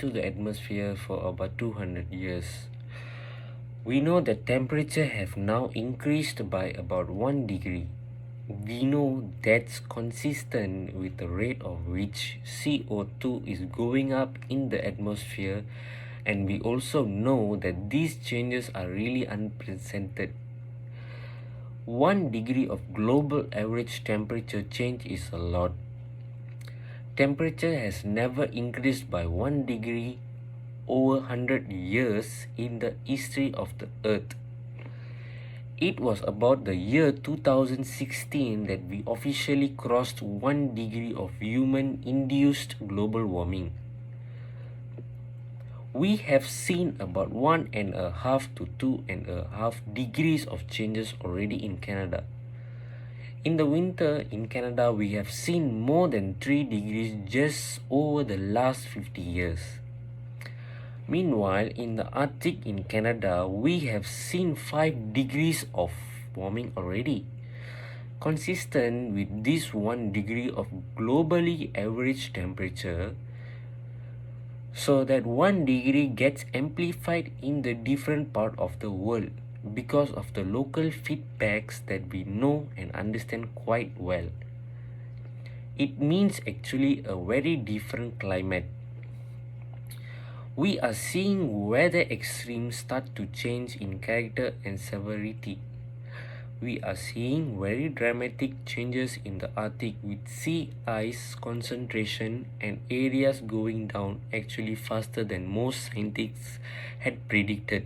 into the atmosphere for about 200 years. We know that temperature have now increased by about 1 degree. We know that's consistent with the rate of which CO2 is going up in the atmosphere, and we also know that these changes are really unprecedented. 1 degree of global average temperature change is a lot. Temperature has never increased by 1 degree over 100 years in the history of the Earth. It was about the year 2016 that we officially crossed 1 degree of human-induced global warming. We have seen about 1.5 to 2.5 degrees of changes already in Canada. In the winter in Canada, we have seen more than 3 degrees just over the last 50 years. Meanwhile, in the Arctic in Canada, we have seen 5 degrees of warming already. Consistent with this 1 degree of globally average temperature, so that 1 degree gets amplified in the different part of the world because of the local feedbacks that we know and understand quite well. It means actually a very different climate. We are seeing weather extremes start to change in character and severity. We are seeing very dramatic changes in the Arctic with sea ice concentration and areas going down actually faster than most scientists had predicted.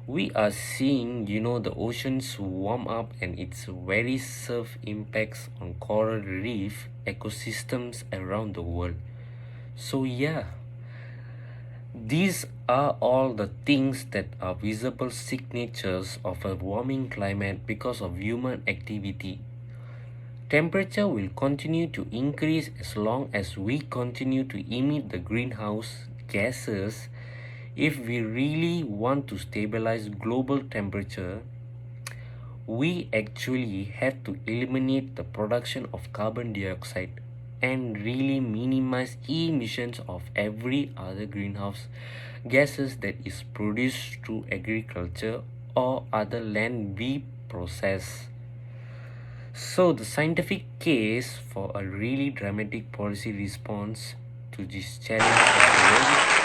We are seeing, the oceans warm up and its very surf impacts on coral reef ecosystems around the world. So yeah, these are all the things that are visible signatures of a warming climate because of human activity. Temperature will continue to increase as long as we continue to emit the greenhouse gases. If we really want to stabilize global temperature, we actually have to eliminate the production of carbon dioxide and really minimize emissions of every other greenhouse gases that is produced through agriculture or other land we process. So the scientific case for a really dramatic policy response to this challenge is very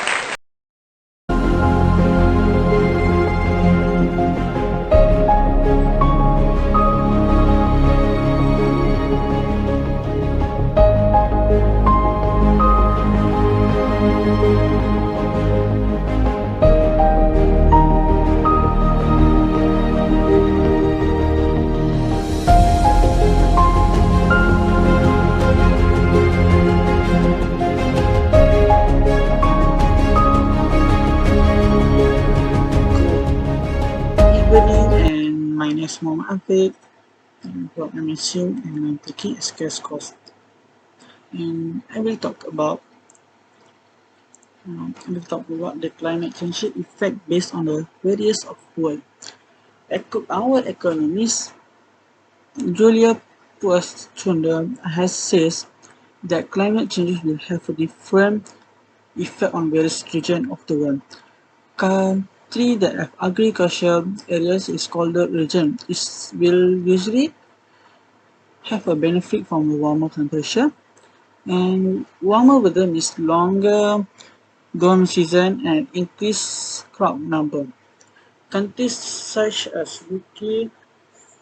Evening, and my name is Muhammad Afid. I'm from MSU and I'm taking SKS course. And I will talk about the climate change effect based on the various of world. Our economist Julia Puastunder has says that climate change will have a different effect on various regions of the world. Country that have agricultural areas is called the region. Will usually have a benefit from a warmer temperature, and warmer weather means longer growing season and increased crop number. Countries such as UK,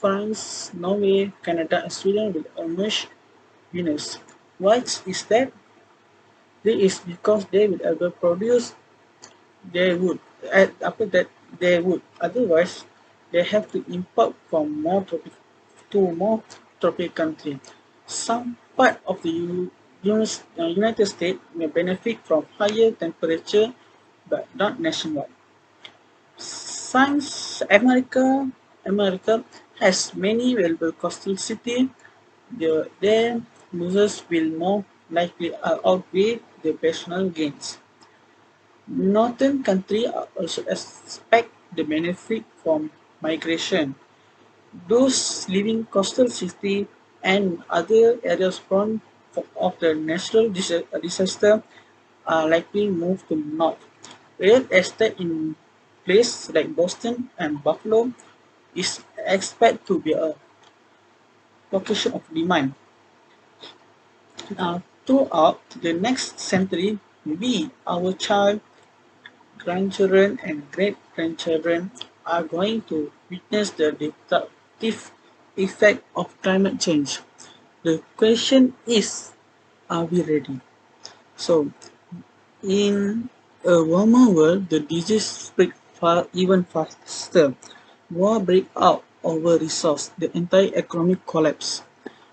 France, Norway, Canada, and Sweden will emerge winners. Why is that? This is because they will ever produce their wood. After that, they would. Otherwise, they have to import from more tropical country. Some part of the United States may benefit from higher temperature, but not nationwide. America has many valuable coastal cities. Their losses will more likely outweigh the personal gains. Northern countries also expect the benefit from migration. Those living coastal cities and other areas prone of the natural disaster are likely move to north. Real estate in places like Boston and Buffalo is expected to be a location of demand. Throughout the next century, we, our child, grandchildren, and great grandchildren are going to witness the destructive effect of climate change. The question is, are we ready? So, in a warmer world, the disease spread even faster. War break out over resource, the entire economic collapse.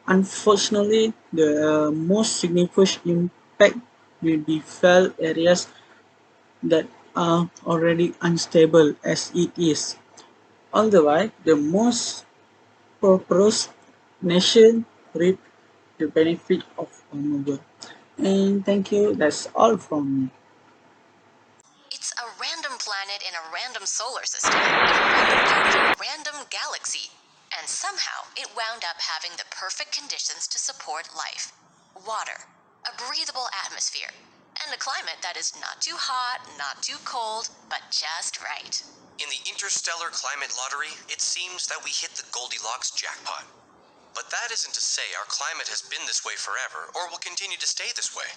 Unfortunately, the most significant impact will be felt areas that are already unstable as it is. Otherwise, the most prosperous nation reap the benefit of warmer. And thank you. That's all from me. It's a random planet in a random solar system, in a random part of a random galaxy. And somehow it wound up having the perfect conditions to support life: water, a breathable atmosphere, and a climate that is not too hot, not too cold, but just right. In the interstellar climate lottery, it seems that we hit the Goldilocks jackpot. But that isn't to say our climate has been this way forever or will continue to stay this way.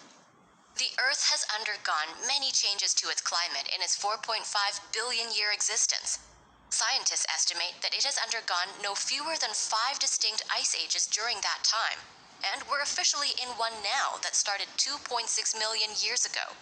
The Earth has undergone many changes to its climate in its 4.5 billion year existence. Scientists estimate that it has undergone no fewer than 5 distinct ice ages during that time, and we're officially in one now that started 2.6 million years ago,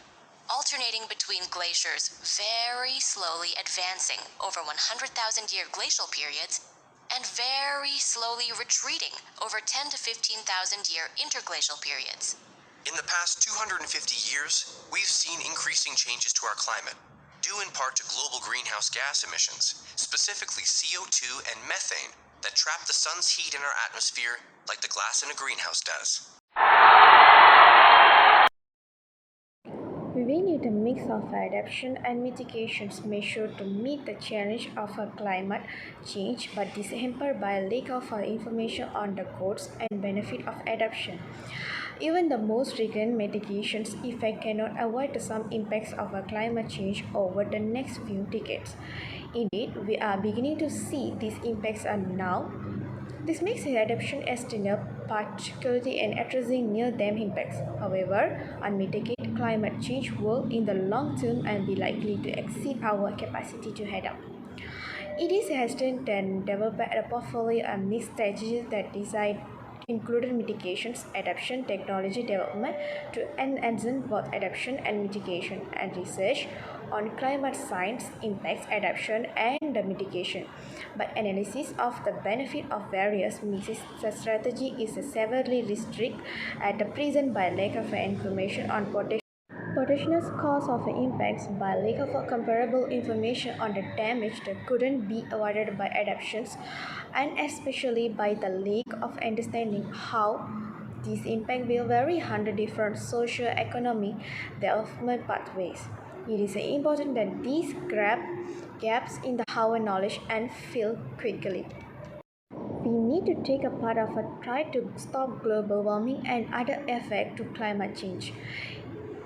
alternating between glaciers very slowly advancing over 100,000-year glacial periods and very slowly retreating over 10 to 15,000-year interglacial periods. In the past 250 years, we've seen increasing changes to our climate, due in part to global greenhouse gas emissions, specifically CO2 and methane, that trap the sun's heat in our atmosphere like the glass in a greenhouse does. We need a mix of adaptation and mitigations measured to meet the challenge of climate change, but is hampered by a lack of information on the costs and benefit of adaptation. Even the most rigorous mitigations effect cannot avoid some impacts of climate change over the next few decades. Indeed, we are beginning to see these impacts now. This makes adaptation estimated, particularly in addressing near-term impacts. However, unmitigated climate change will, in the long term, and be likely to exceed our capacity to adapt. It is hesitant and developed a portfolio of mixed strategies that decide included mitigations, adaptation, technology development to enhance both adaptation and mitigation, and research on climate science impacts adaptation and mitigation. But analysis of the benefit of various mixed strategy is severely restricted at the present by lack of information on potential cause of impacts, by lack of comparable information on the damage that couldn't be avoided by adaptations, and especially by the lack of understanding how these impacts will vary under different socio-economic development pathways. It is important that these gaps in our knowledge and fill quickly. We need to take a part of a try to stop global warming and other effects to climate change.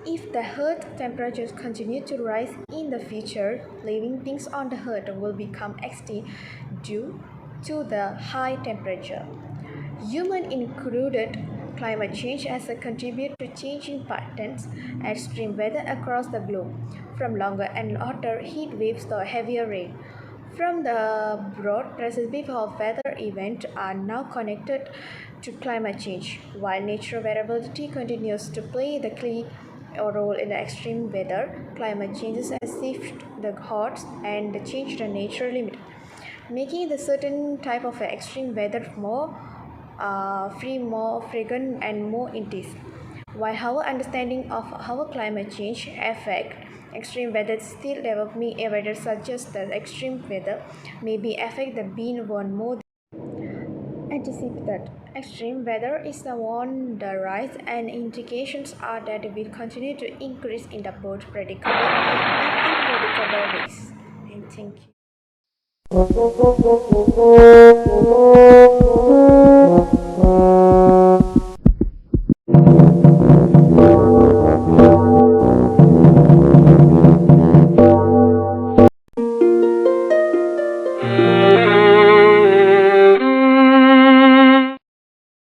If the Earth temperatures continue to rise in the future, living things on the Earth will become extinct due to the high temperature. Human included, climate change has contributed to changing patterns and extreme weather across the globe, from longer and hotter heat waves to heavier rain. From the broad perspective of weather events are now connected to climate change, while natural variability continues to play the key role in the extreme weather. Climate changes has shifted the odds and changed the natural limit, making the certain type of extreme weather more more frequent and more intense. While our understanding of how climate change affect extreme weather still developing, evidence suggests that extreme weather may be affect the being one more anticipate that extreme weather is on the rise, and indications are that it will continue to increase in the both predictable and unpredictable ways. And thank you.